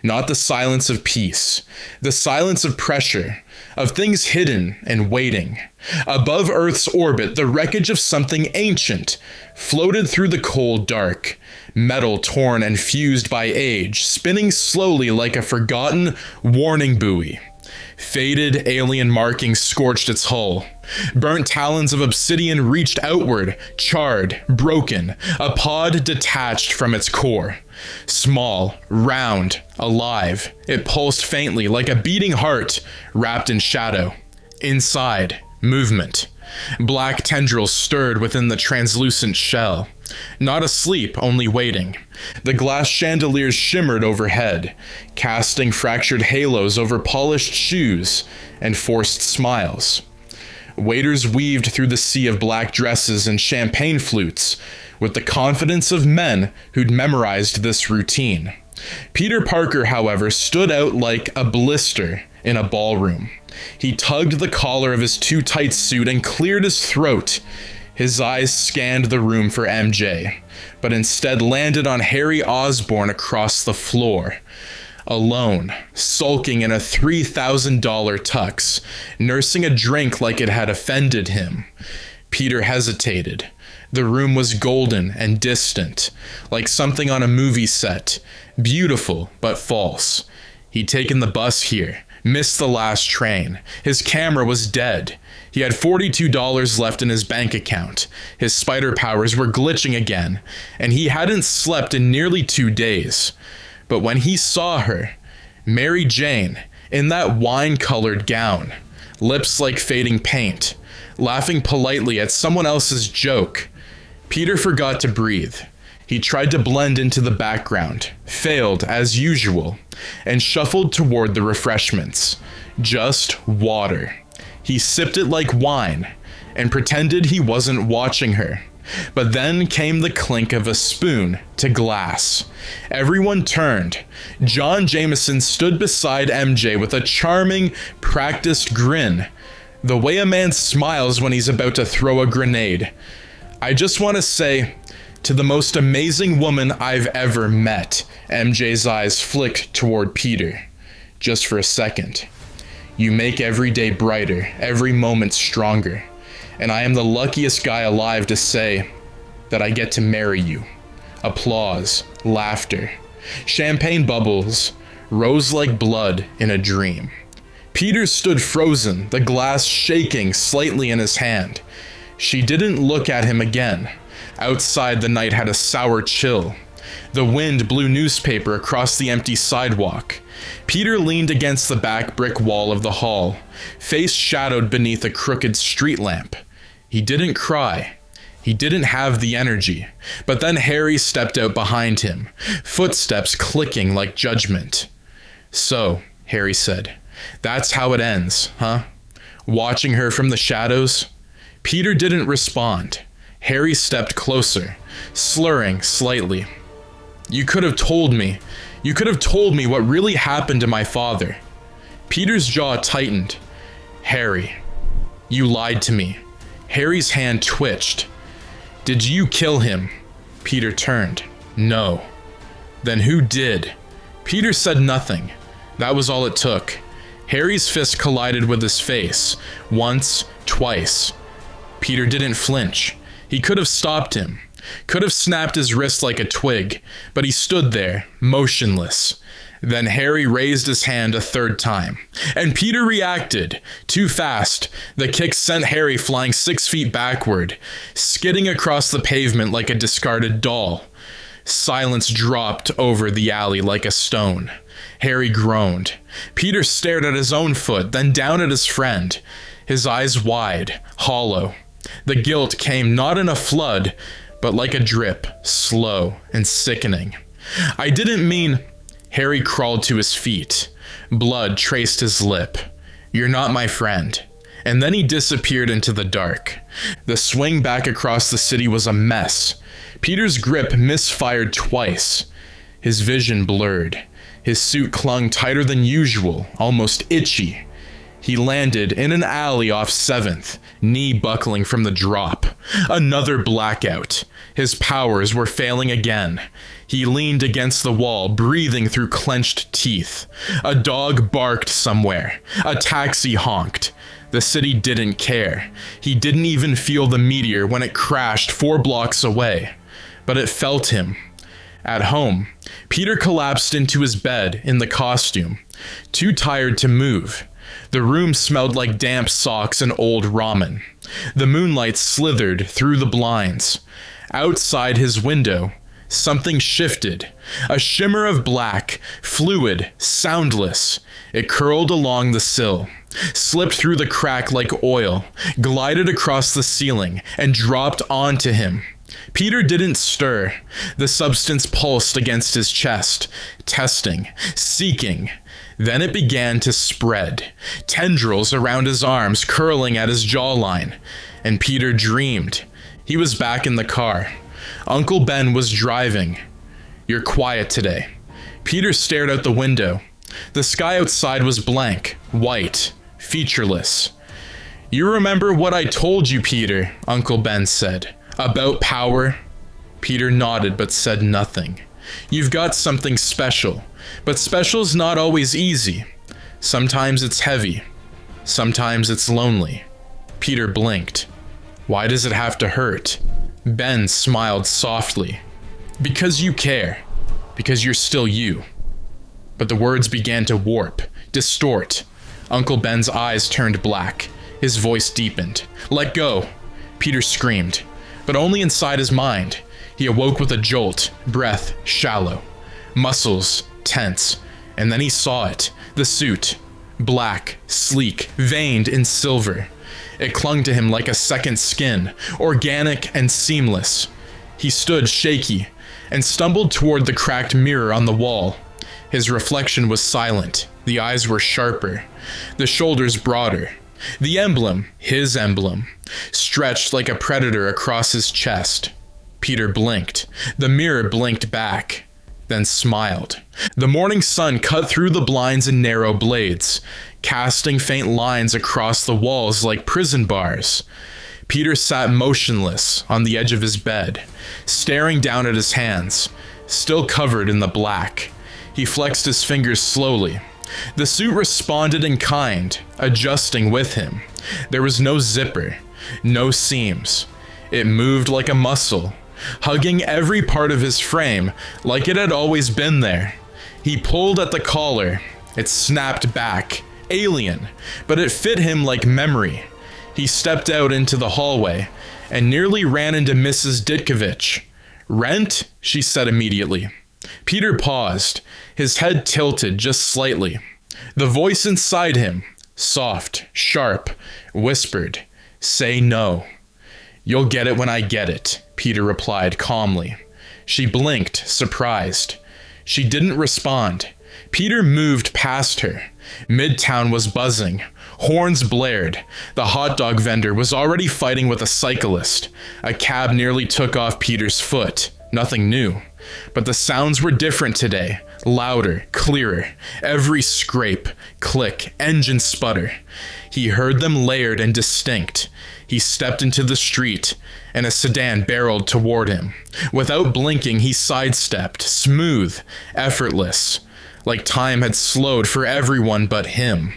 Not the silence of peace, the silence of pressure, of things hidden and waiting. Above Earth's orbit, the wreckage of something ancient floated through the cold dark, metal torn and fused by age, spinning slowly like a forgotten warning buoy. Faded alien markings scorched its hull. Burnt talons of obsidian reached outward, charred, broken, a pod detached from its core. Small, round, alive, it pulsed faintly like a beating heart wrapped in shadow. Inside, movement. Black tendrils stirred within the translucent shell. Not asleep, only waiting. The glass chandeliers shimmered overhead, casting fractured halos over polished shoes and forced smiles. Waiters weaved through the sea of black dresses and champagne flutes with the confidence of men who'd memorized this routine. Peter Parker, however, stood out like a blister in a ballroom. He tugged the collar of his too-tight suit and cleared his throat. His eyes scanned the room for MJ, but instead landed on Harry Osborn across the floor. Alone, sulking in a $3,000 tux, nursing a drink like it had offended him. Peter hesitated. The room was golden and distant, like something on a movie set, beautiful but false. He'd taken the bus here, missed the last train. His camera was dead. He had $42 left in his bank account. His spider powers were glitching again, and he hadn't slept in nearly 2 days. But when he saw her, Mary Jane, in that wine-colored gown, lips like fading paint, laughing politely at someone else's joke, Peter forgot to breathe. He tried to blend into the background, failed as usual, and shuffled toward the refreshments. Just water. He sipped it like wine, and pretended he wasn't watching her. But then came the clink of a spoon to glass. Everyone turned. John Jameson stood beside MJ with a charming, practiced grin, the way a man smiles when he's about to throw a grenade. I just want to say, to the most amazing woman I've ever met, MJ's eyes flicked toward Peter. Just for a second. You make every day brighter, every moment stronger. And I am the luckiest guy alive to say that I get to marry you. Applause, laughter, champagne bubbles, rose like blood in a dream. Peter stood frozen, the glass shaking slightly in his hand. She didn't look at him again. Outside, the night had a sour chill. The wind blew newspaper across the empty sidewalk. Peter leaned against the back brick wall of the hall, face shadowed beneath a crooked street lamp. He didn't cry. He didn't have the energy. But then Harry stepped out behind him, footsteps clicking like judgment. So, Harry said, that's how it ends, huh? Watching her from the shadows? Peter didn't respond. Harry stepped closer, slurring slightly. You could have told me. You could have told me what really happened to my father. Peter's jaw tightened. Harry, you lied to me. Harry's hand twitched. Did you kill him? Peter turned. No. Then who did? Peter said nothing. That was all it took. Harry's fist collided with his face. Once, twice. Peter didn't flinch. He could have stopped him. Could have snapped his wrist like a twig, but he stood there, motionless. Then Harry raised his hand a third time, and Peter reacted. Too fast. The kick sent Harry flying 6 feet backward, skidding across the pavement like a discarded doll. Silence dropped over the alley like a stone. Harry groaned. Peter stared at his own foot, then down at his friend, his eyes wide, hollow. The guilt came not in a flood, but like a drip, slow and sickening. I didn't mean... Harry crawled to his feet. Blood traced his lip. You're not my friend. And then he disappeared into the dark. The swing back across the city was a mess. Peter's grip misfired twice. His vision blurred. His suit clung tighter than usual, almost itchy. He landed in an alley off 7th, knee buckling from the drop. Another blackout. His powers were failing again. He leaned against the wall, breathing through clenched teeth. A dog barked somewhere. A taxi honked. The city didn't care. He didn't even feel the meteor when it crashed 4 blocks away. But it felt him. At home, Peter collapsed into his bed in the costume, too tired to move. The room smelled like damp socks and old ramen. The moonlight slithered through the blinds. Outside his window, something shifted. A shimmer of black, fluid, soundless. It curled along the sill, slipped through the crack like oil, glided across the ceiling, and dropped onto him. Peter didn't stir. The substance pulsed against his chest, testing, seeking. Then it began to spread, tendrils around his arms curling at his jawline. And Peter dreamed. He was back in the car. Uncle Ben was driving. "You're quiet today." Peter stared out the window. The sky outside was blank, white, featureless. "You remember what I told you, Peter," Uncle Ben said, "about power?" Peter nodded but said nothing. "You've got something special, but special's not always easy. Sometimes it's heavy. Sometimes it's lonely." Peter blinked. "Why does it have to hurt?" Ben smiled softly. "Because you care. Because you're still you." But the words began to warp, distort. Uncle Ben's eyes turned black. His voice deepened. "Let go!" Peter screamed, but only inside his mind. He awoke with a jolt, breath shallow, muscles tense, and then he saw it, the suit, black, sleek, veined in silver. It clung to him like a second skin, organic and seamless. He stood shaky and stumbled toward the cracked mirror on the wall. His reflection was silent. The eyes were sharper, the shoulders broader. The emblem, his emblem, stretched like a predator across his chest. Peter blinked. The mirror blinked back, then smiled. The morning sun cut through the blinds in narrow blades, casting faint lines across the walls like prison bars. Peter sat motionless on the edge of his bed, staring down at his hands, still covered in the black. He flexed his fingers slowly. The suit responded in kind, adjusting with him. There was no zipper, no seams. It moved like a muscle, hugging every part of his frame like it had always been there. He pulled at the collar. It snapped back, alien, but it fit him like memory. He stepped out into the hallway and nearly ran into Mrs. Ditkovich. "Rent?" she said immediately. Peter paused, his head tilted just slightly. The voice inside him, soft, sharp, whispered, "Say no." "You'll get it when I get it," Peter replied calmly. She blinked, surprised. She didn't respond. Peter moved past her. Midtown was buzzing. Horns blared. The hot dog vendor was already fighting with a cyclist. A cab nearly took off Peter's foot. Nothing new. But the sounds were different today. Louder, clearer. Every scrape, click, engine sputter. He heard them layered and distinct. He stepped into the street, and a sedan barreled toward him. Without blinking, he sidestepped, smooth, effortless, like time had slowed for everyone but him.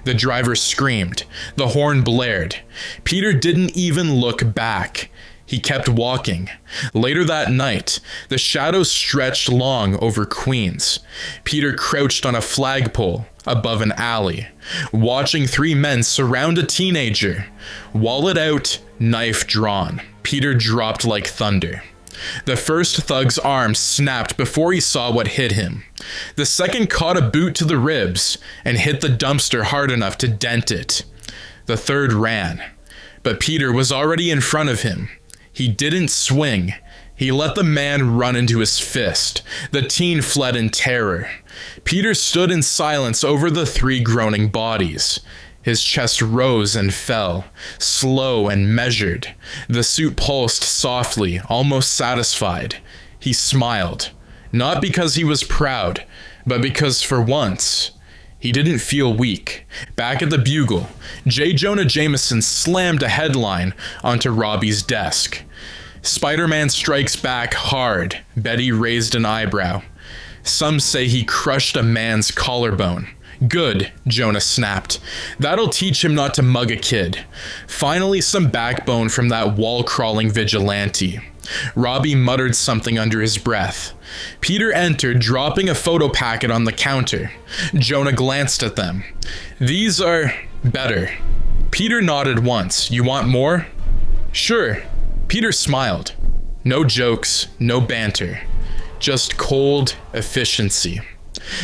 The driver screamed. The horn blared. Peter didn't even look back. He kept walking. Later that night, the shadows stretched long over Queens. Peter crouched on a flagpole above an alley, watching 3 men surround a teenager. Wallet out, knife drawn. Peter dropped like thunder. The first thug's arm snapped before he saw what hit him. The second caught a boot to the ribs and hit the dumpster hard enough to dent it. The third ran, but Peter was already in front of him. He didn't swing. He let the man run into his fist. The teen fled in terror. Peter stood in silence over the 3 groaning bodies. His chest rose and fell, slow and measured. The suit pulsed softly, almost satisfied. He smiled, not because he was proud, but because for once, He didn't feel weak. Back at the Bugle, J. Jonah Jameson slammed a headline onto Robbie's desk. Spider-Man strikes back hard. Betty raised an eyebrow. Some say he crushed a man's collarbone. Good, Jonah snapped. That'll teach him not to mug a kid. Finally, some backbone from that wall-crawling vigilante. Robbie muttered something under his breath. Peter entered, dropping a photo packet on the counter. Jonah glanced at them. These are better. Peter nodded once. You want more? Sure. Peter smiled. No jokes, no banter. Just cold efficiency.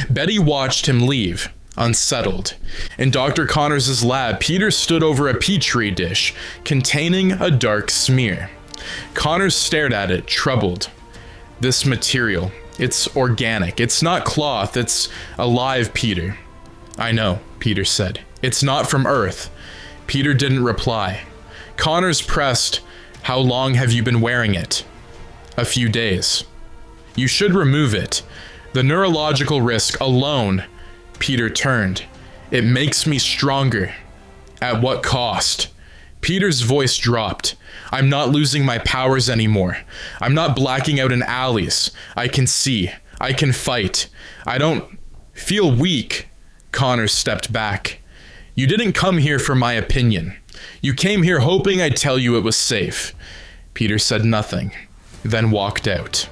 Betty watched him leave, unsettled. In Dr. Connors' lab, Peter stood over a petri dish containing a dark smear. Connors stared at it, troubled. This material, it's organic. It's not cloth, it's alive, Peter. I know, Peter said. It's not from Earth. Peter didn't reply. Connors pressed, How long have you been wearing it? A few days. You should remove it. The neurological risk alone. Peter turned. It makes me stronger. At what cost? Peter's voice dropped. I'm not losing my powers anymore. I'm not blacking out in alleys. I can see. I can fight. I don't feel weak. Connors stepped back. You didn't come here for my opinion. You came here hoping I'd tell you it was safe. Peter said nothing, then walked out.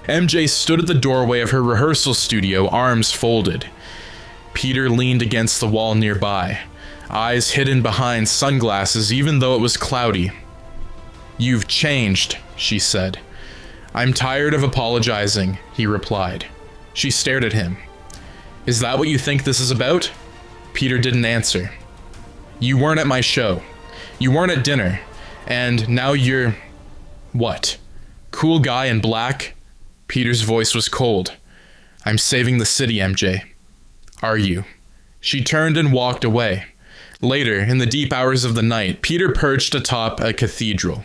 MJ stood at the doorway of her rehearsal studio, arms folded. Peter leaned against the wall nearby, eyes hidden behind sunglasses even though it was cloudy. You've changed, she said. I'm tired of apologizing, he replied. She stared at him. Is that what you think this is about? Peter didn't answer. You weren't at my show. You weren't at dinner. And now you're... what? Cool guy in black? Peter's voice was cold. I'm saving the city, MJ. Are you? She turned and walked away. Later, in the deep hours of the night, Peter perched atop a cathedral.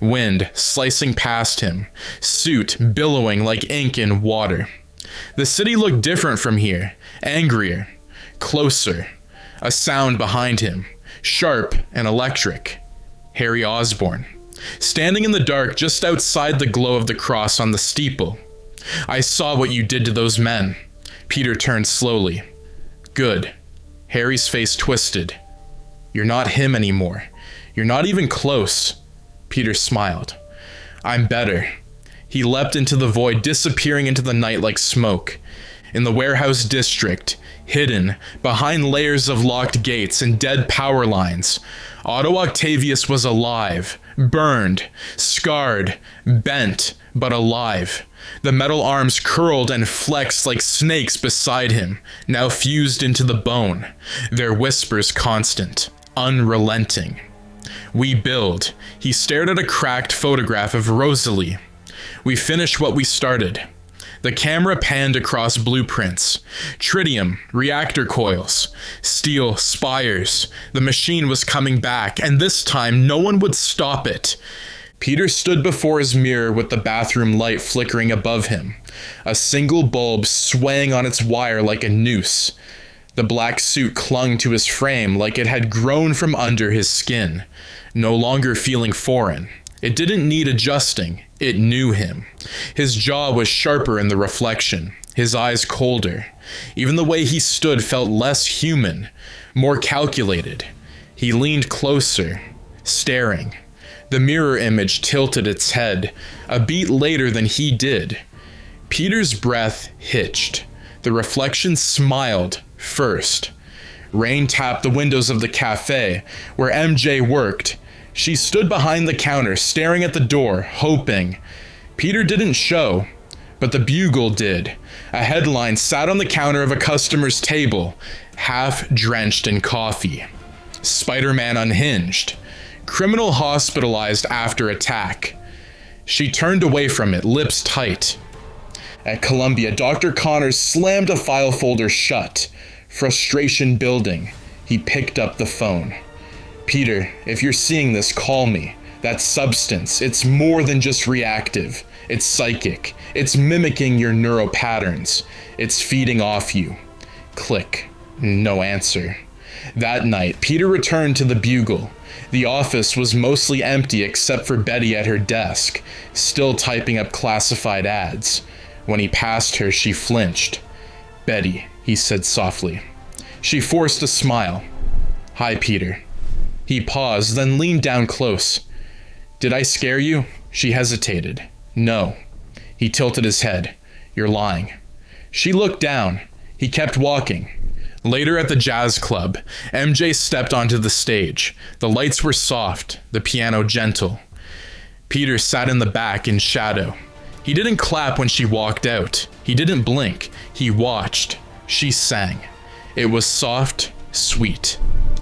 Wind slicing past him, suit billowing like ink in water. The city looked different from here, angrier, closer. A sound behind him, sharp and electric. Harry Osborn, standing in the dark just outside the glow of the cross on the steeple. I saw what you did to those men. Peter turned slowly. Good. Harry's face twisted. You're not him anymore. You're not even close. Peter smiled. I'm better. He leapt into the void, disappearing into the night like smoke. In the warehouse district, hidden behind layers of locked gates and dead power lines, Otto Octavius was alive, burned, scarred, bent, but alive. The metal arms curled and flexed like snakes beside him, now fused into the bone, their whispers constant, unrelenting. We build. He stared at a cracked photograph of Rosalie. We finish what we started. The camera panned across blueprints. Tritium, reactor coils, steel spires. The machine was coming back, and this time no one would stop it. Peter stood before his mirror with the bathroom light flickering above him, a single bulb swaying on its wire like a noose. The black suit clung to his frame like it had grown from under his skin, no longer feeling foreign. It didn't need adjusting. It knew him. His jaw was sharper in the reflection, his eyes colder. Even the way he stood felt less human, more calculated. He leaned closer, staring. The mirror image tilted its head, a beat later than he did. Peter's breath hitched. The reflection smiled first. Rain tapped the windows of the cafe where MJ worked. She stood behind the counter, staring at the door, hoping. Peter didn't show, but the Bugle did. A headline sat on the counter of a customer's table, half drenched in coffee. Spider-Man unhinged. Criminal hospitalized after attack. She turned away from it, lips tight. At Columbia, Dr. Connors slammed a file folder shut. Frustration building. He picked up the phone. Peter, if you're seeing this, call me. That substance, it's more than just reactive. It's psychic. It's mimicking your neural patterns. It's feeding off you. Click. No answer. That night, Peter returned to the Bugle. The office was mostly empty except for Betty at her desk, still typing up classified ads. When he passed her, she flinched. "Betty," he said softly. She forced a smile. "Hi, Peter." He paused, then leaned down close. "Did I scare you?" She hesitated. "No." He tilted his head. "You're lying." She looked down. He kept walking. Later at the jazz club, MJ stepped onto the stage. The lights were soft, the piano gentle. Peter sat in the back in shadow. He didn't clap when she walked out. He didn't blink. He watched. She sang. It was soft, sweet,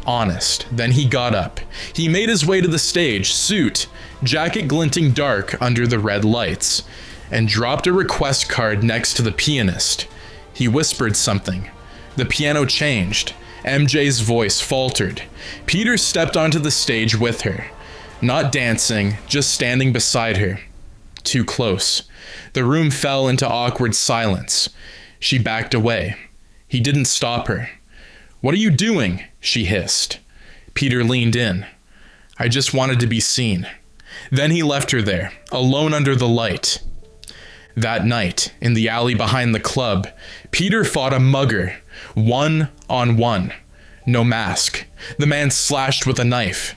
honest. Then he got up. He made his way to the stage, suit, jacket glinting dark under the red lights, and dropped a request card next to the pianist. He whispered something. The piano changed. MJ's voice faltered. Peter stepped onto the stage with her. Not dancing, just standing beside her. Too close. The room fell into awkward silence. She backed away. He didn't stop her. "What are you doing?" she hissed. Peter leaned in. "I just wanted to be seen." Then he left her there, alone under the light. That night, in the alley behind the club, Peter fought a mugger, 1-on-1. No mask. The man slashed with a knife.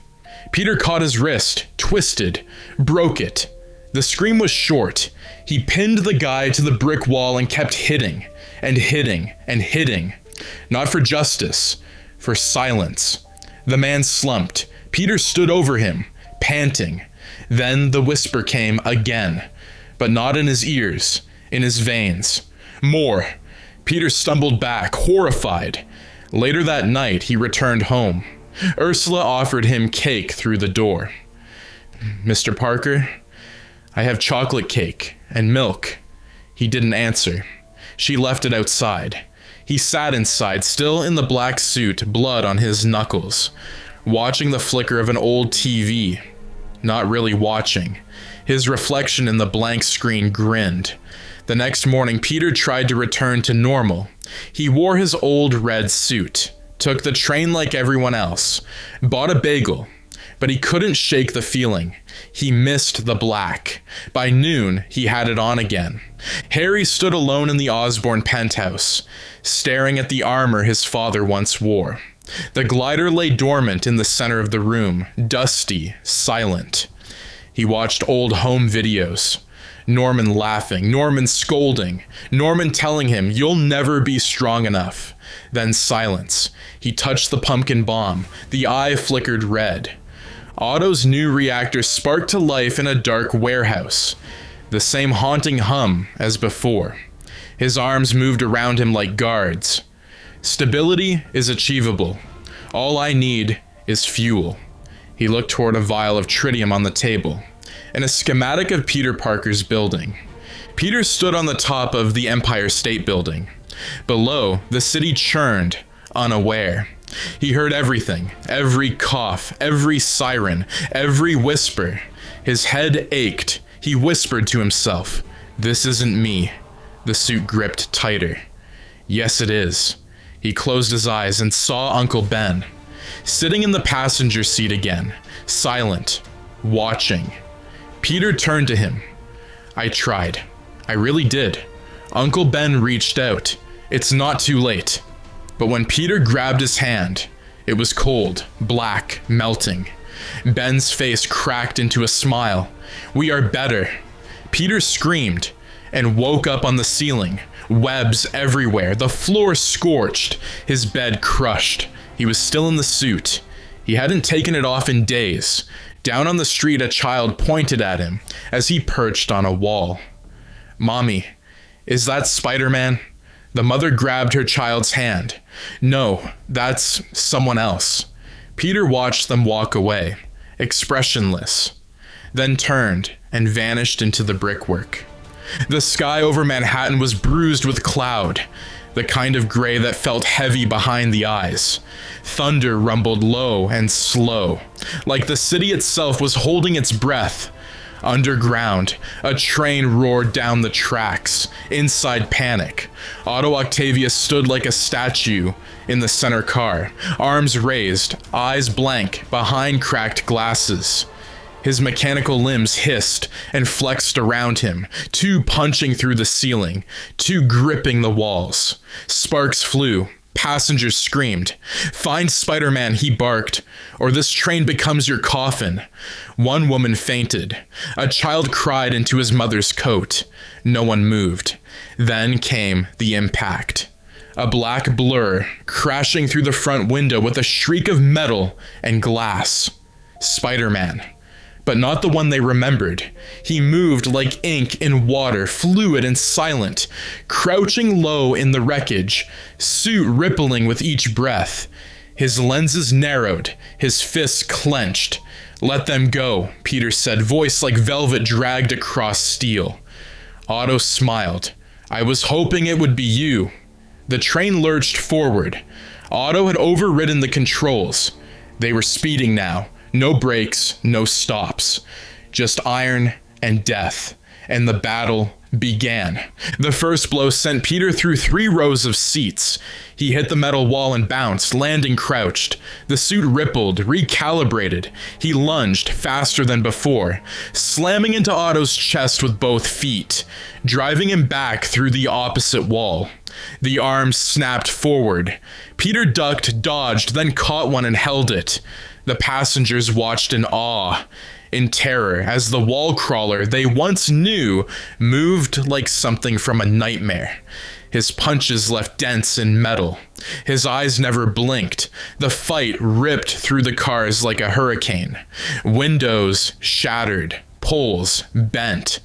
Peter caught his wrist, twisted, broke it. The scream was short. He pinned the guy to the brick wall and kept hitting, and hitting, and hitting. Not for justice, for silence. The man slumped. Peter stood over him, panting. Then the whisper came again, but not in his ears, in his veins. More. Peter stumbled back, horrified. Later that night, he returned home. Ursula offered him cake through the door. "Mr. Parker, I have chocolate cake and milk." He didn't answer. She left it outside. He sat inside, still in the black suit, blood on his knuckles, watching the flicker of an old TV. Not really watching. His reflection in the blank screen grinned. The next morning, Peter tried to return to normal. He wore his old red suit, took the train like everyone else, bought a bagel, but he couldn't shake the feeling. He missed the black. By noon, he had it on again. Harry stood alone in the Osborn penthouse, staring at the armor his father once wore. The glider lay dormant in the center of the room, dusty, silent. He watched old home videos. Norman laughing, Norman scolding, Norman telling him, "You'll never be strong enough." Then silence. He touched the pumpkin bomb. The eye flickered red. Otto's new reactor sparked to life in a dark warehouse. The same haunting hum as before. His arms moved around him like guards. Stability is achievable. All I need is fuel. He looked toward a vial of tritium on the table, and a schematic of Peter Parker's building. Peter stood on the top of the Empire State Building. Below, the city churned, unaware. He heard everything, every cough, every siren, every whisper. His head ached. He whispered to himself, "This isn't me." The suit gripped tighter. Yes, it is. He closed his eyes and saw Uncle Ben, sitting in the passenger seat again, silent, watching. Peter turned to him. "I tried. I really did." Uncle Ben reached out. "It's not too late." But when Peter grabbed his hand, it was cold, black, melting. Ben's face cracked into a smile. "We are better." Peter screamed and woke up on the ceiling. Webs everywhere, the floor scorched, his bed crushed. He was still in the suit. He hadn't taken it off in days. Down on the street, a child pointed at him as he perched on a wall. "Mommy, is that Spider-Man?" The mother grabbed her child's hand. "No, that's someone else." Peter watched them walk away, expressionless, then turned and vanished into the brickwork. The sky over Manhattan was bruised with cloud, the kind of gray that felt heavy behind the eyes. Thunder rumbled low and slow, like the city itself was holding its breath. Underground, a train roared down the tracks. Inside, panic. Otto Octavius stood like a statue in the center car, arms raised, eyes blank, behind cracked glasses. His mechanical limbs hissed and flexed around him, two punching through the ceiling, two gripping the walls. Sparks flew. Passengers screamed. "Find Spider-Man," he barked, "or this train becomes your coffin." One woman fainted. A child cried into his mother's coat. No one moved. Then came the impact. A black blur, crashing through the front window with a shriek of metal and glass. Spider-Man. But not the one they remembered. He moved like ink in water, fluid and silent, crouching low in the wreckage, suit rippling with each breath. His lenses narrowed, his fists clenched. "Let them go," Peter said, voice like velvet dragged across steel. Otto smiled. "I was hoping it would be you." The train lurched forward. Otto had overridden the controls. They were speeding now. No brakes, no stops. Just iron and death. And the battle began. The first blow sent Peter through 3 rows of seats. He hit the metal wall and bounced, landing crouched. The suit rippled, recalibrated. He lunged faster than before, slamming into Otto's chest with both feet, driving him back through the opposite wall. The arms snapped forward. Peter ducked, dodged, then caught one and held it. The passengers watched in awe, in terror, as the wall crawler they once knew moved like something from a nightmare. His punches left dents in metal. His eyes never blinked. The fight ripped through the cars like a hurricane. Windows shattered, poles bent.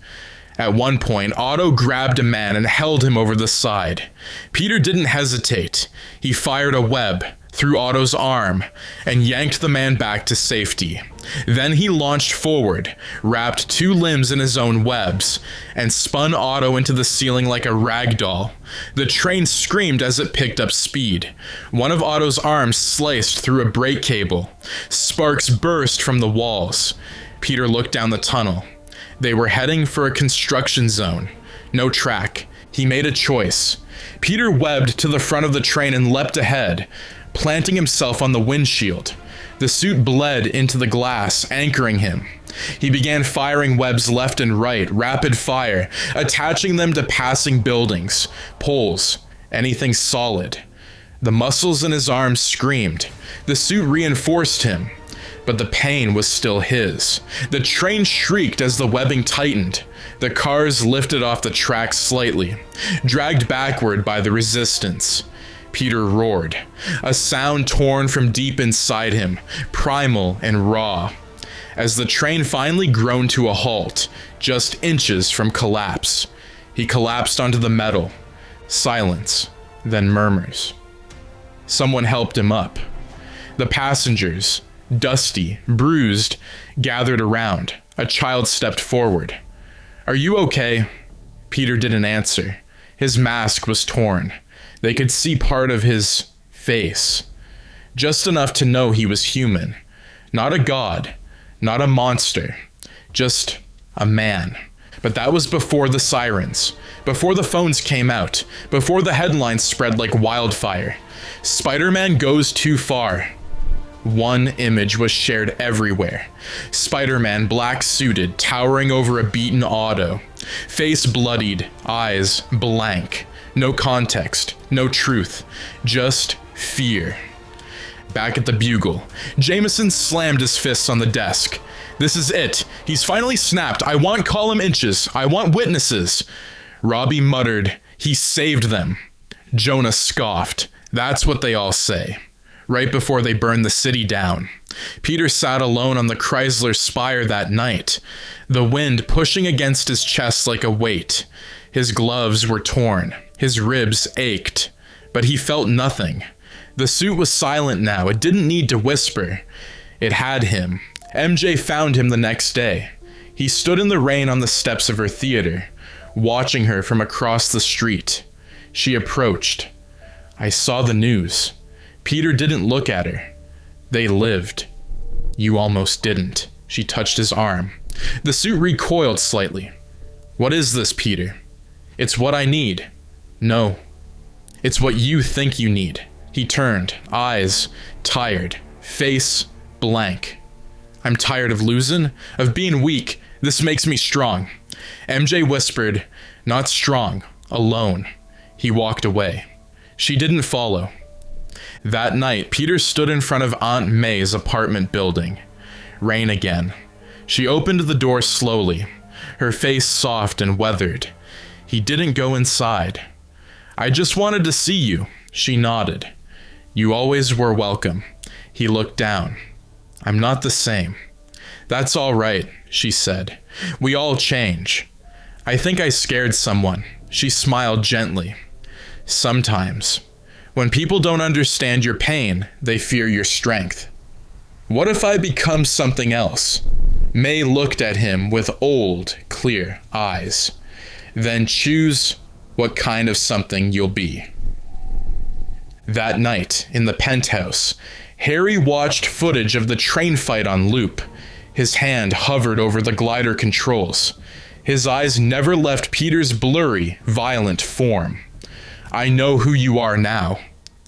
At one point, Otto grabbed a man and held him over the side. Peter didn't hesitate. He fired a web through Otto's arm and yanked the man back to safety. Then he launched forward, wrapped 2 limbs in his own webs, and spun Otto into the ceiling like a rag doll. The train screamed as it picked up speed. One of Otto's arms sliced through a brake cable. Sparks burst from the walls. Peter looked down the tunnel. They were heading for a construction zone. No track. He made a choice. Peter webbed to the front of the train and leapt ahead, planting himself on the windshield. The suit bled into the glass, anchoring him. He began firing webs left and right, rapid fire, attaching them to passing buildings, poles, anything solid. The muscles in his arms screamed. The suit reinforced him, but the pain was still his. The train shrieked as the webbing tightened. The cars lifted off the tracks slightly, dragged backward by the resistance. Peter roared, a sound torn from deep inside him, primal and raw. As the train finally groaned to a halt, just inches from collapse, he collapsed onto the metal. Silence, then murmurs. Someone helped him up. The passengers, dusty, bruised, gathered around. A child stepped forward. "Are you okay?" Peter didn't answer. His mask was torn. They could see part of his face. Just enough to know he was human. Not a god, not a monster, just a man. But that was before the sirens, before the phones came out, before the headlines spread like wildfire. Spider-Man goes too far. One image was shared everywhere. Spider-Man, black-suited, towering over a beaten Otto. Face bloodied, eyes blank. No context, no truth, just fear. Back at the Bugle, Jameson slammed his fists on the desk. "This is it. He's finally snapped. I want column inches. I want witnesses." Robbie muttered, "He saved them." Jonah scoffed. "That's what they all say." Right before they burned the city down. Peter sat alone on the Chrysler Spire that night, the wind pushing against his chest like a weight. His gloves were torn. His ribs ached, but he felt nothing. The suit was silent now. It didn't need to whisper. It had him. MJ found him the next day. He stood in the rain on the steps of her theater, watching her from across the street. She approached. "I saw the news." Peter didn't look at her. "They lived. You almost didn't." She touched his arm. The suit recoiled slightly. What is this, Peter? It's what I need. No. It's what you think you need. He turned, eyes tired, face blank. I'm tired of losing, of being weak. This makes me strong. MJ whispered, not strong, alone. He walked away. She didn't follow. That night, Peter stood in front of Aunt May's apartment building. Rain again. She opened the door slowly, her face soft and weathered. He didn't go inside. I just wanted to see you, she nodded. You always were welcome. He looked down. I'm not the same. That's all right, she said. We all change. I think I scared someone. She smiled gently. Sometimes. When people don't understand your pain, they fear your strength. What if I become something else? May looked at him with old, clear eyes. Then choose what kind of something you'll be. That night, in the penthouse, Harry watched footage of the train fight on loop. His hand hovered over the glider controls. His eyes never left Peter's blurry, violent form. I know who you are now.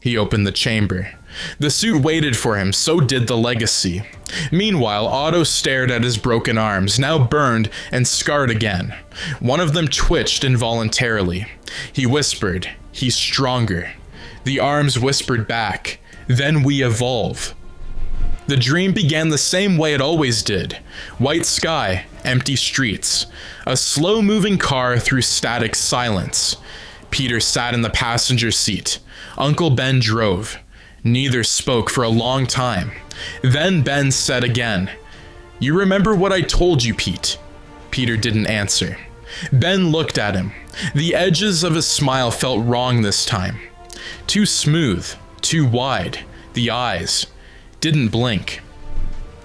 He opened the chamber. The suit waited for him, so did the legacy. Meanwhile, Otto stared at his broken arms, now burned and scarred again. One of them twitched involuntarily. He whispered, he's stronger. The arms whispered back, then we evolve. The dream began the same way it always did. White sky, empty streets. A slow-moving car through static silence. Peter sat in the passenger seat. Uncle Ben drove. Neither spoke for a long time. Then Ben said again, You remember what I told you, Pete? Peter didn't answer. Ben looked at him. The edges of his smile felt wrong this time. Too smooth, too wide. The eyes didn't blink.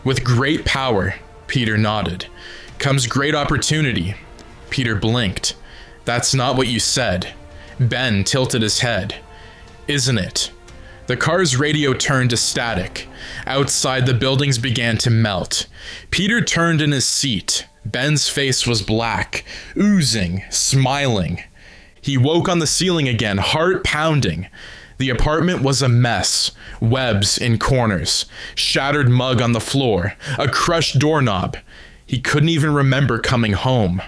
With great power, Peter nodded, comes great opportunity. Peter blinked. That's not what you said. Ben tilted his head. Isn't it? The car's radio turned to static. Outside, the buildings began to melt. Peter turned in his seat. Ben's face was black, oozing, smiling. He woke on the ceiling again, heart pounding. The apartment was a mess. Webs in corners, shattered mug on the floor, a crushed doorknob. He couldn't even remember coming home.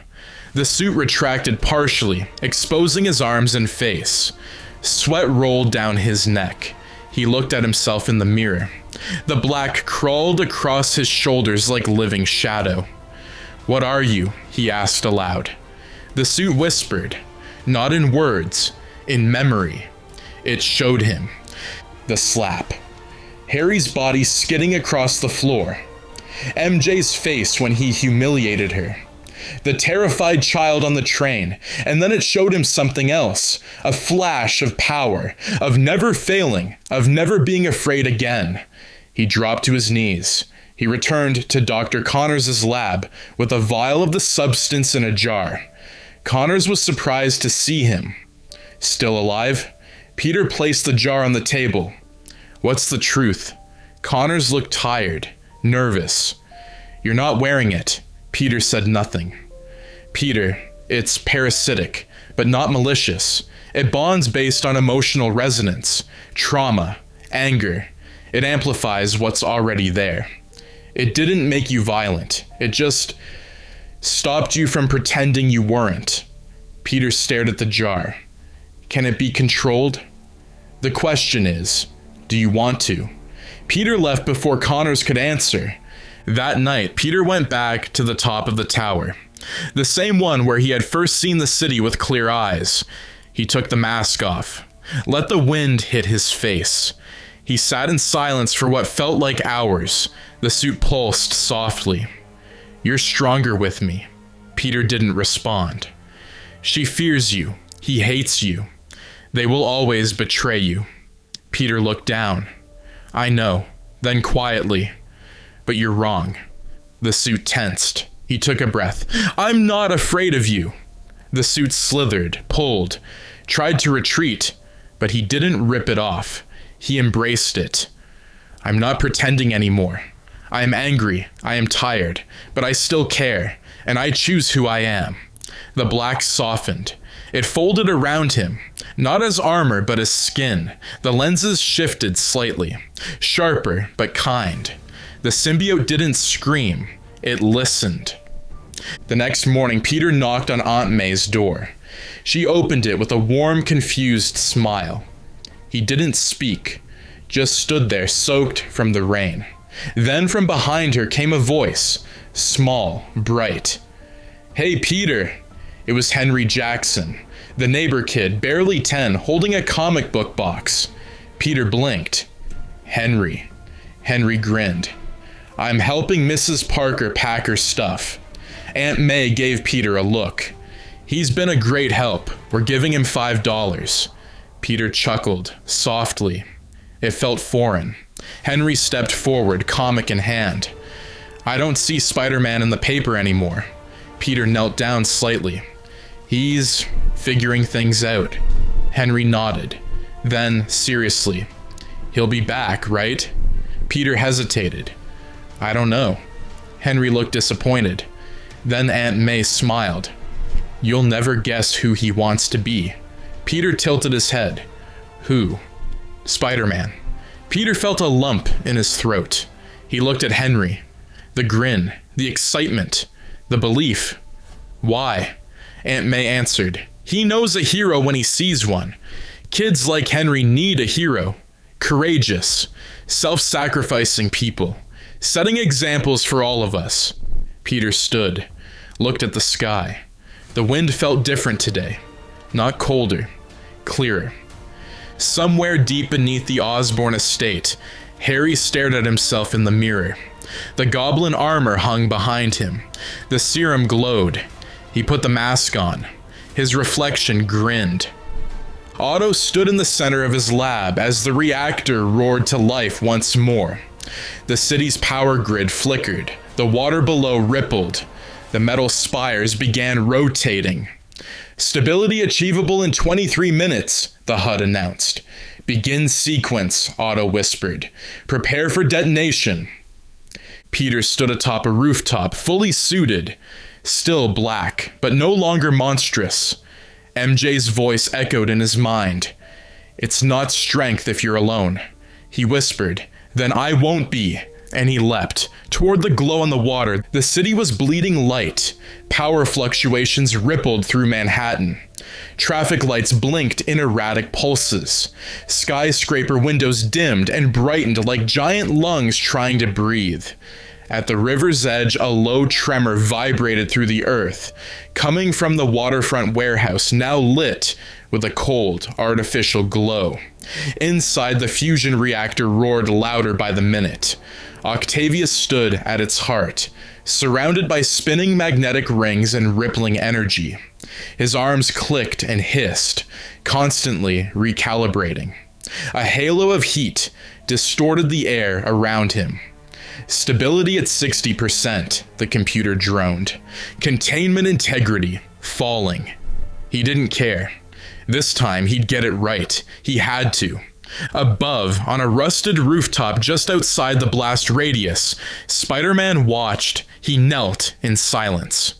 The suit retracted partially, exposing his arms and face. Sweat rolled down his neck. He looked at himself in the mirror. The black crawled across his shoulders like living shadow. What are you? He asked aloud. The suit whispered, not in words, in memory. It showed him. The slap. Harry's body skidding across the floor. MJ's face when he humiliated her. The terrified child on the train, and then it showed him something else, a flash of power, of never failing, of never being afraid again. He dropped to his knees. He returned to Dr. Connors' lab with a vial of the substance in a jar. Connors was surprised to see him. Still alive? Peter placed the jar on the table. What's the truth? Connors looked tired, nervous. You're not wearing it. Peter said nothing. Peter, it's parasitic, but not malicious. It bonds based on emotional resonance, trauma, anger. It amplifies what's already there. It didn't make you violent. It just stopped you from pretending you weren't. Peter stared at the jar. Can it be controlled? The question is, do you want to? Peter left before Connors could answer. That night, Peter went back to the top of the tower, the same one where he had first seen the city with clear eyes. He took the mask off, let the wind hit his face. He sat in silence for what felt like hours. The suit pulsed softly. You're stronger with me. Peter didn't respond. She fears you. He hates you. They will always betray you. Peter looked down. I know. Then quietly. But you're wrong. The suit tensed. He took a breath. I'm not afraid of you. The suit slithered, pulled, tried to retreat, but he didn't rip it off. He embraced it. I'm not pretending anymore. I am angry, I am tired, but I still care, and I choose who I am. The black softened. It folded around him, not as armor but as skin. The lenses shifted slightly, sharper but kind. The symbiote didn't scream, it listened. The next morning, Peter knocked on Aunt May's door. She opened it with a warm, confused smile. He didn't speak, just stood there soaked from the rain. Then from behind her came a voice, small, bright. "Hey, Peter." It was Henry Jackson, the neighbor kid, barely 10, holding a comic book box. Peter blinked. Henry. Henry grinned. "I'm helping Mrs. Parker pack her stuff." Aunt May gave Peter a look. "He's been a great help. We're giving him $5. Peter chuckled, softly. It felt foreign. Henry stepped forward, comic in hand. "I don't see Spider-Man in the paper anymore." Peter knelt down slightly. "He's figuring things out." Henry nodded. Then, seriously, "He'll be back, right?" Peter hesitated. "I don't know." Henry looked disappointed. Then Aunt May smiled. "You'll never guess who he wants to be." Peter tilted his head. "Who?" "Spider-Man." Peter felt a lump in his throat. He looked at Henry. The grin, the excitement, the belief. "Why?" Aunt May answered. "He knows a hero when he sees one. Kids like Henry need a hero. Courageous, self-sacrificing people, setting examples for all of us." Peter stood, looked at the sky. The wind felt different today. Not colder, clearer. Somewhere deep beneath the Osborn estate, Harry stared at himself in the mirror. The goblin armor hung behind him. The serum glowed. He put the mask on. His reflection grinned. Otto stood in the center of his lab as the reactor roared to life once more. The city's power grid flickered. The water below rippled. The metal spires began rotating. "Stability achievable in 23 minutes, the HUD announced. "Begin sequence," Otto whispered. "Prepare for detonation." Peter stood atop a rooftop, fully suited, still black, but no longer monstrous. MJ's voice echoed in his mind. "It's not strength if you're alone," he whispered. "Then I won't be." And he leapt toward the glow on the water. The city was bleeding light. Power fluctuations rippled through Manhattan. Traffic lights blinked in erratic pulses. Skyscraper windows dimmed and brightened like giant lungs trying to breathe. At the river's edge, a low tremor vibrated through the earth, coming from the waterfront warehouse, now lit with a cold, artificial glow. Inside, the fusion reactor roared louder by the minute. Octavius stood at its heart, surrounded by spinning magnetic rings and rippling energy. His arms clicked and hissed, constantly recalibrating. A halo of heat distorted the air around him. "Stability at 60%, the computer droned. "Containment integrity, falling." He didn't care. This time, he'd get it right. He had to. Above, on a rusted rooftop just outside the blast radius, Spider-Man watched. He knelt in silence.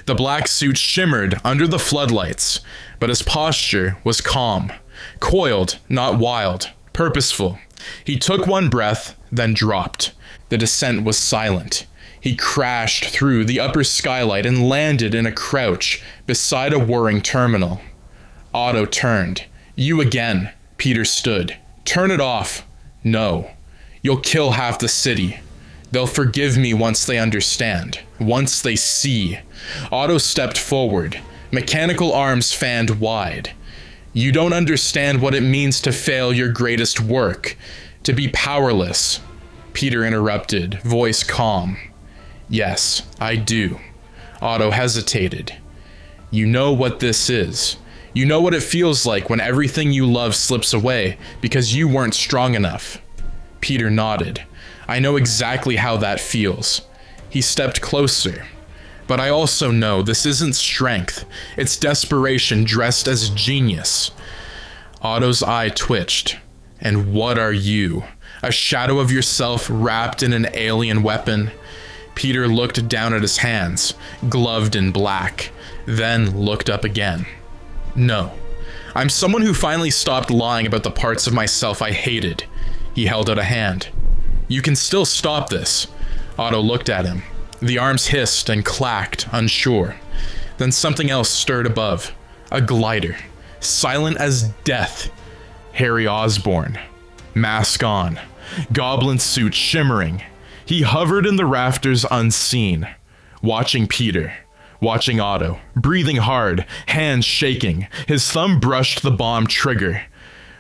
The black suit shimmered under the floodlights, but his posture was calm. Coiled, not wild. Purposeful. He took one breath, then dropped. The descent was silent. He crashed through the upper skylight and landed in a crouch beside a whirring terminal. Otto turned. "You again." Peter stood. "Turn it off." "No. You'll kill half the city. They'll forgive me once they understand. Once they see." Otto stepped forward. Mechanical arms fanned wide. "You don't understand what it means to fail your greatest work. To be powerless." Peter interrupted, voice calm. "Yes, I do." Otto hesitated. "You know what this is. You know what it feels like when everything you love slips away because you weren't strong enough." Peter nodded. "I know exactly how that feels." He stepped closer. "But I also know this isn't strength. It's desperation dressed as genius." Otto's eye twitched. "And what are you?" A shadow of yourself wrapped in an alien weapon? Peter looked down at his hands, gloved in black, then looked up again. No. I'm someone who finally stopped lying about the parts of myself I hated. He held out a hand. You can still stop this. Otto looked at him. The arms hissed and clacked, unsure. Then something else stirred above. A glider. Silent as death. Harry Osborn. Mask on. Goblin suit shimmering. He hovered in the rafters unseen. Watching Peter. Watching Otto. Breathing hard. Hands shaking. His thumb brushed the bomb trigger.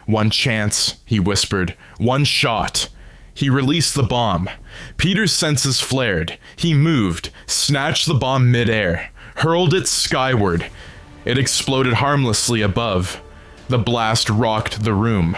One chance, he whispered. One shot. He released the bomb. Peter's senses flared. He moved, snatched the bomb midair, hurled it skyward. It exploded harmlessly above. The blast rocked the room.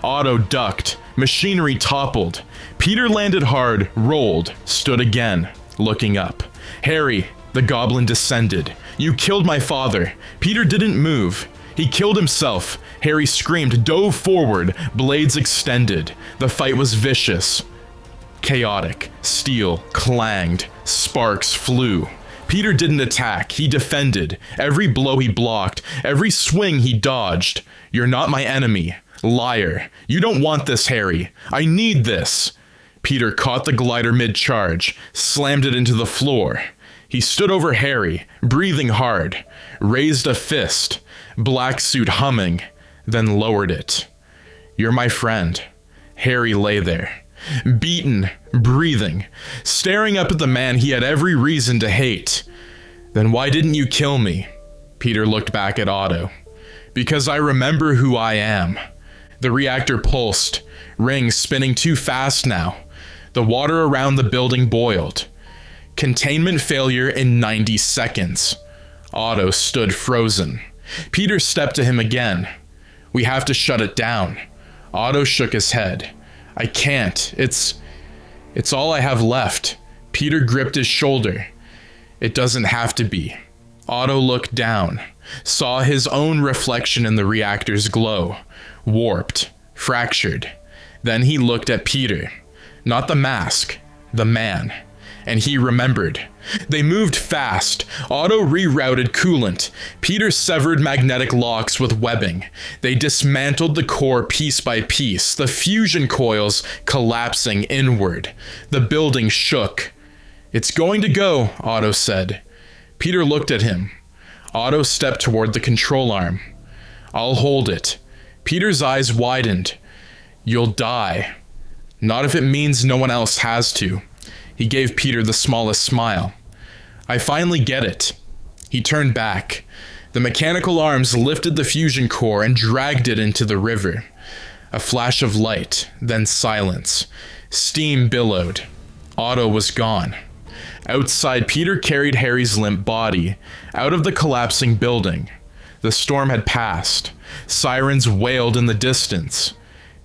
Otto ducked. Machinery toppled. Peter landed hard, rolled, stood again, looking up. Harry, the goblin descended. You killed my father. Peter didn't move. He killed himself. Harry screamed, dove forward, blades extended. The fight was vicious. Chaotic. Steel clanged. Sparks flew. Peter didn't attack. He defended. Every blow he blocked. Every swing he dodged. You're not my enemy. Liar. You don't want this, Harry. I need this. Peter caught the glider mid-charge, slammed it into the floor. He stood over Harry, breathing hard, raised a fist, black suit humming, then lowered it. You're my friend. Harry lay there, beaten, breathing, staring up at the man he had every reason to hate. Then why didn't you kill me? Peter looked back at Otto. Because I remember who I am. The reactor pulsed, rings spinning too fast now. The water around the building boiled. Containment failure in 90 seconds. Otto stood frozen. Peter stepped to him again. We have to shut it down. Otto shook his head. I can't. It's all I have left. Peter gripped his shoulder. It doesn't have to be. Otto looked down, saw his own reflection in the reactor's glow, warped, fractured. Then he looked at Peter. Not the mask, the man. And he remembered. They moved fast. Otto rerouted coolant. Peter severed magnetic locks with webbing. They dismantled the core piece by piece, the fusion coils collapsing inward. The building shook. It's going to go, Otto said. Peter looked at him. Otto stepped toward the control arm. I'll hold it. Peter's eyes widened. You'll die. Not if it means no one else has to. He gave Peter the smallest smile. I finally get it. He turned back. The mechanical arms lifted the fusion core and dragged it into the river. A flash of light, then silence. Steam billowed. Otto was gone. Outside, Peter carried Harry's limp body out of the collapsing building. The storm had passed. Sirens wailed in the distance.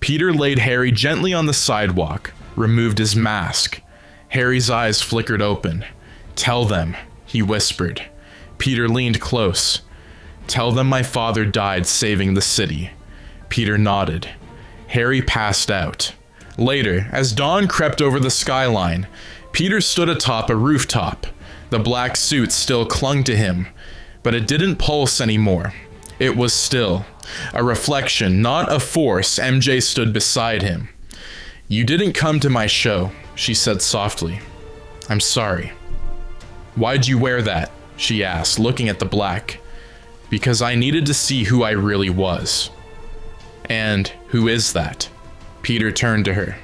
Peter laid Harry gently on the sidewalk, removed his mask. Harry's eyes flickered open. Tell them, he whispered. Peter leaned close. Tell them my father died saving the city. Peter nodded. Harry passed out. Later, as dawn crept over the skyline, Peter stood atop a rooftop. The black suit still clung to him, but it didn't pulse anymore. It was still. A reflection, not a force. MJ stood beside him. You didn't come to my show, she said softly. I'm sorry. Why'd you wear that? She asked, looking at the black. Because I needed to see who I really was. And who is that? Peter turned to her.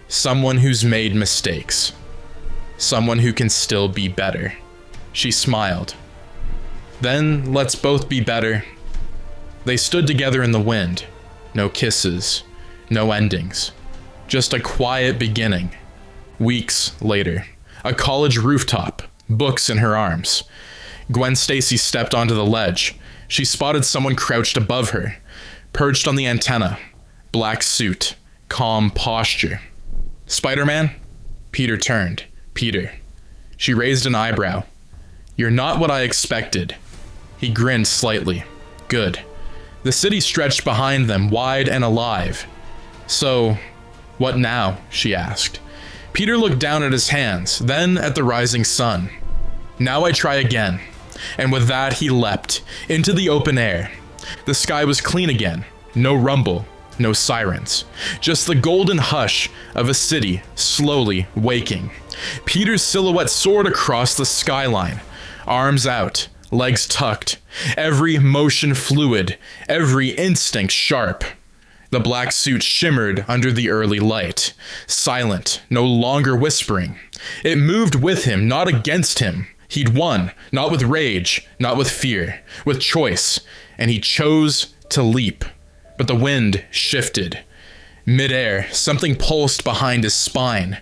Someone who's made mistakes. Someone who can still be better. She smiled. Then let's both be better. They stood together in the wind. No kisses. No endings. Just a quiet beginning. Weeks later. A college rooftop. Books in her arms. Gwen Stacy stepped onto the ledge. She spotted someone crouched above her. Perched on the antenna. Black suit. Calm posture. Spider-Man? Peter turned. Peter. She raised an eyebrow. You're not what I expected. He grinned slightly. Good. The city stretched behind them, wide and alive. So, "What now?" she asked. Peter looked down at his hands, then at the rising sun. "Now I try again." And with that, he leapt into the open air. The sky was clean again. No rumble, no sirens. Just the golden hush of a city slowly waking. Peter's silhouette soared across the skyline, arms out, legs tucked, every motion fluid, every instinct sharp. The black suit shimmered under the early light, silent, no longer whispering. It moved with him, not against him. He'd won, not with rage, not with fear, with choice, and he chose to leap. But the wind shifted. Mid-air, something pulsed behind his spine.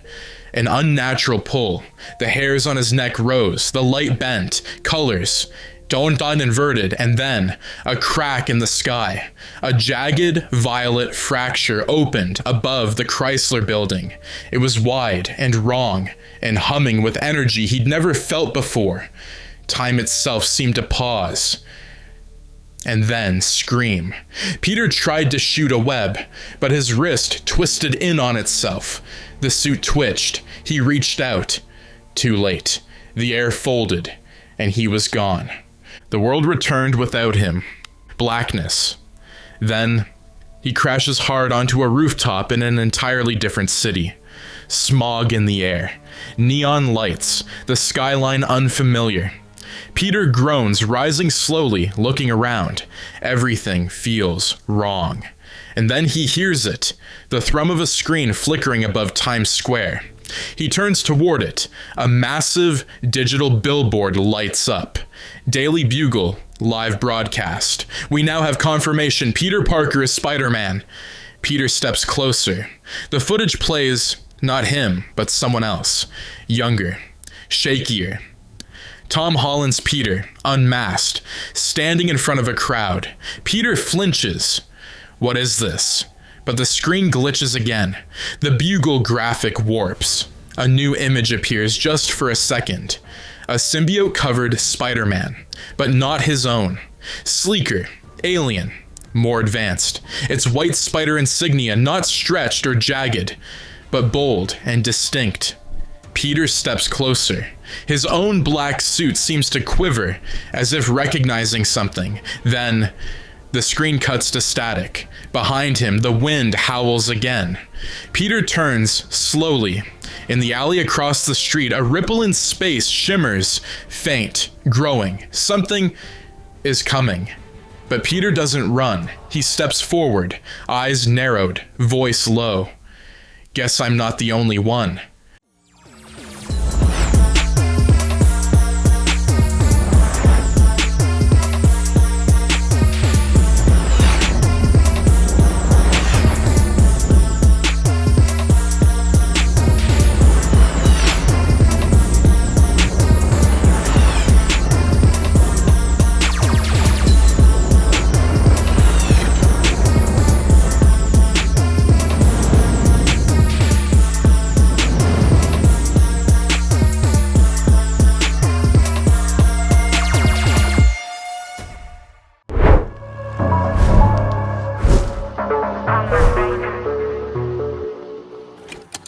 An unnatural pull. The hairs on his neck rose, the light bent, colors dawned inverted, and then a crack in the sky. A jagged violet fracture opened above the Chrysler building. It was wide and wrong and humming with energy he'd never felt before. Time itself seemed to pause and then scream. Peter tried to shoot a web, but his wrist twisted in on itself. The suit twitched. He reached out. Too late. The air folded, and he was gone. The world returned without him. Blackness. Then he crashes hard onto a rooftop in an entirely different city. Smog in the air. Neon lights. The skyline unfamiliar. Peter groans, rising slowly, looking around. Everything feels wrong. And then he hears it, the thrum of a screen flickering above Times Square. He turns toward it. A massive digital billboard lights up. Daily Bugle, live broadcast. "We now have confirmation. Peter Parker is Spider-Man." Peter steps closer. The footage plays not him, but someone else. Younger. Shakier. Tom Holland's Peter, unmasked, standing in front of a crowd. Peter flinches. What is this? But the screen glitches again. The Bugle graphic warps. A new image appears just for a second. A symbiote-covered Spider-Man, but not his own. Sleeker, alien, more advanced. Its white spider insignia not stretched or jagged, but bold and distinct. Peter steps closer. His own black suit seems to quiver, as if recognizing something. Then the screen cuts to static. Behind him, the wind howls again. Peter turns slowly. In the alley across the street, a ripple in space shimmers, faint, growing. Something is coming. But Peter doesn't run. He steps forward, eyes narrowed, voice low. "Guess I'm not the only one."